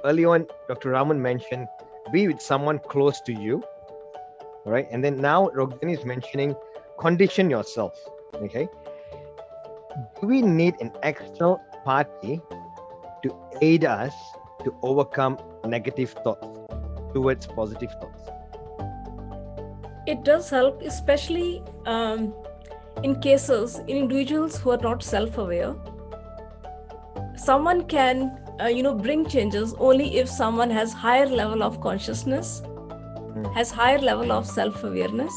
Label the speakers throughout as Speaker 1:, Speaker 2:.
Speaker 1: early on, Dr. Raman mentioned, be with someone close to you, all right? And then now Roxani is mentioning, condition yourself, okay? Do we need an external party to aid us to overcome negative thoughts towards positive thoughts?
Speaker 2: It does help, especially in cases, in individuals who are not self-aware. Someone can, bring changes only if someone has higher level of consciousness, has higher level of self-awareness.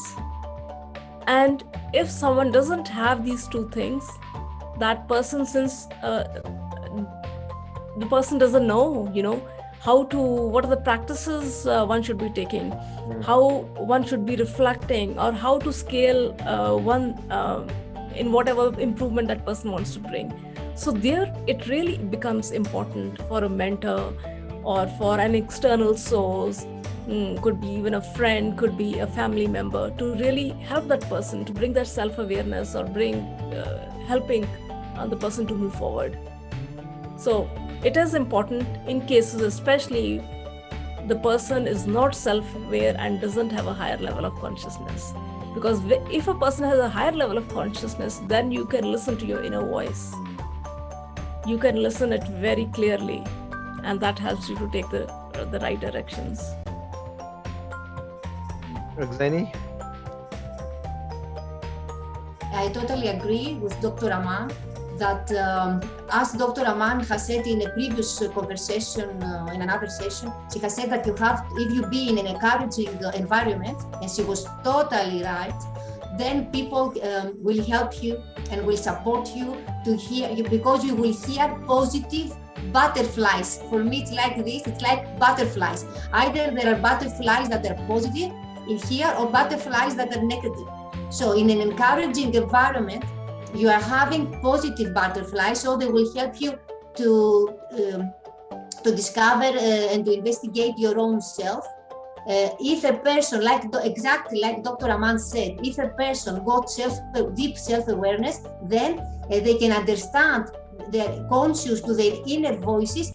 Speaker 2: And if someone doesn't have these two things, that person, since the person doesn't know, what are the practices one should be taking, how one should be reflecting, or how to scale in whatever improvement that person wants to bring. So there, it really becomes important for a mentor or for an external source, could be even a friend, could be a family member, to really help that person to bring that self-awareness or helping the person to move forward. So it is important in cases, especially the person is not self-aware and doesn't have a higher level of consciousness. Because if a person has a higher level of consciousness, then you can listen to your inner voice. You can listen it very clearly, and that helps you to take the right directions.
Speaker 1: Roxani?
Speaker 3: I totally agree with Dr. Raman that, as Dr. Raman has said in a previous conversation in another session, she has said that if you be in an encouraging environment, and she was totally right, then people will help you and will support you to hear you, because you will hear positive butterflies. For me, it's like this, it's like butterflies. Either there are butterflies that are positive in here or butterflies that are negative. So in an encouraging environment, you are having positive butterflies, so they will help you to discover and to investigate your own self. If a person, exactly like Dr. Raman said, if a person got deep self-awareness, then they can understand their conscious to their inner voices,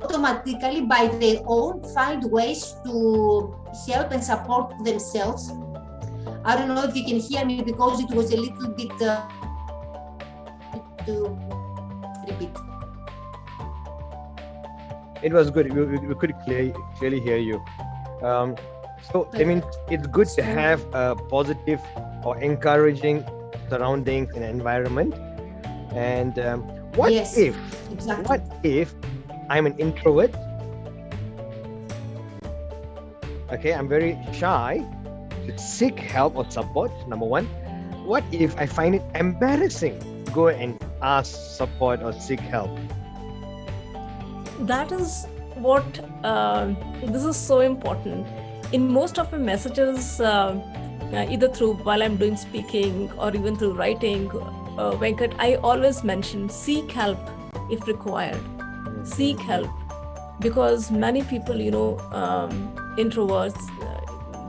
Speaker 3: automatically by their own find ways to help and support themselves. I don't know if you can hear me because it was a little bit to repeat.
Speaker 1: It was good. We could clearly hear you. So I mean, it's good to have a positive or encouraging surroundings and environment. And what if I'm an introvert? Okay, I'm very shy to seek help or support, number one. What if I find it embarrassing to go and ask support or seek help?
Speaker 2: That is what, this is so important. In most of my messages, either through while I'm doing speaking or even through writing, Venkat, I always mention seek help if required. Seek help, because many people, introverts,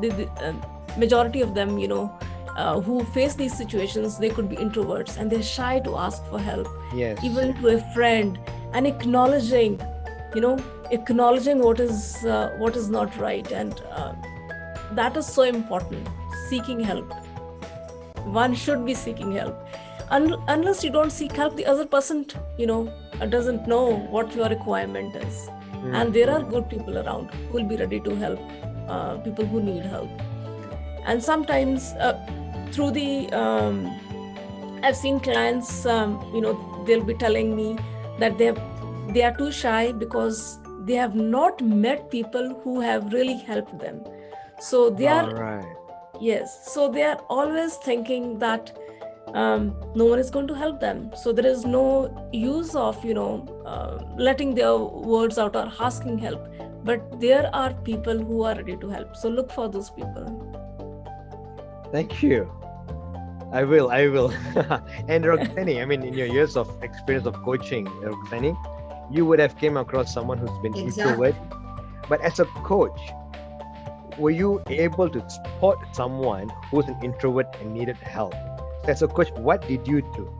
Speaker 2: the majority of them, who face these situations, they could be introverts and they're shy to ask for help.
Speaker 1: Yes.
Speaker 2: Even to a friend, and acknowledging what is not right, and that is so important. Seeking help. One should be seeking help. Unless you don't seek help, the other person, doesn't know what your requirement is. And there are good people around who will be ready to help people who need help. And sometimes through the, I've seen clients, they'll be telling me that they are too shy because they have not met people who have really helped them. So they are,
Speaker 1: right.
Speaker 2: Yes. So they are always thinking that no one is going to help them. So there is no use of, letting their words out or asking help. But there are people who are ready to help. So look for those people.
Speaker 1: Thank you. I will. And Roxani, I mean, in your years of experience of coaching, Roxani, you would have came across someone who's been introvert. But as a coach, were you able to spot someone who's an introvert and needed help? So as a coach, what did you do?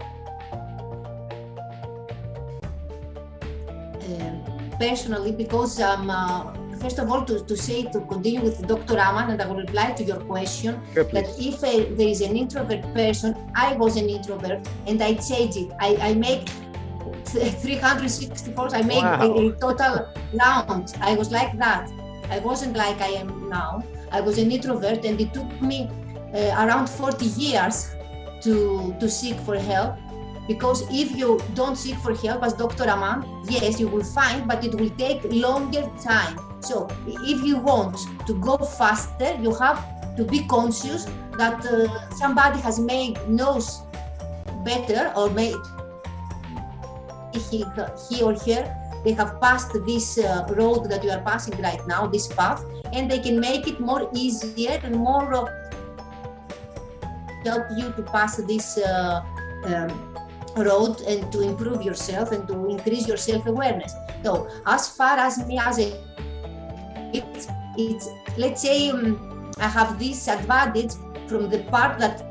Speaker 3: personally, because first of all, to continue with Dr. Raman, and I will reply to your question,
Speaker 1: Sure,
Speaker 3: that
Speaker 1: please.
Speaker 3: if there is an introvert person, I was an introvert, and I changed it. I make 364, I make a total round. I was like that. I wasn't like I am now. I was an introvert, and it took me around 40 years to seek for help. Because if you don't seek for help, as Dr. Raman, yes, you will find, but it will take longer time. So if you want to go faster, you have to be conscious that somebody knows better, or he or her, they have passed this road that you are passing right now, this path, and they can make it more easier and more help you to pass this road and to improve yourself and to increase your self-awareness. So as far as me as it's let's say I have this advantage from the part that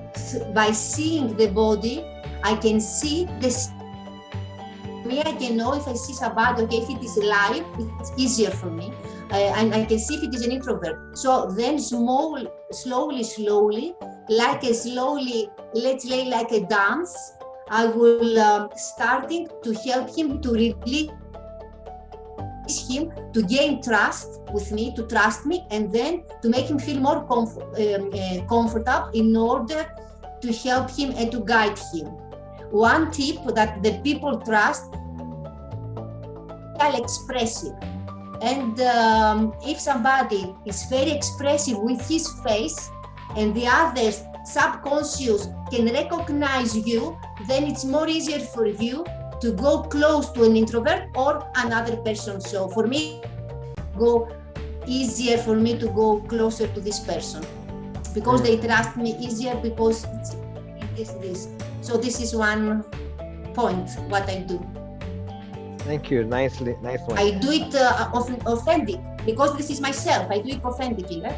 Speaker 3: by seeing the body, I can see this. Me, I can know if I see somebody, okay, if it is alive, it's easier for me. And I can see if it is an introvert. So then slowly, let's say like a dance, I will starting to help him to release him, to gain trust with me, to trust me, and then to make him feel more comfortable in order to help him and to guide him. One tip that the people trust is expressive. And if somebody is very expressive with his face and the others subconscious can recognize you, then it's more easier for you to go close to an introvert or another person. So for me, easier for me to go closer to this person because they trust me easier because it is this. So this is one point what I do.
Speaker 1: Thank you. Nice one.
Speaker 3: I do it authentic because this is myself. I do it authentically. Right?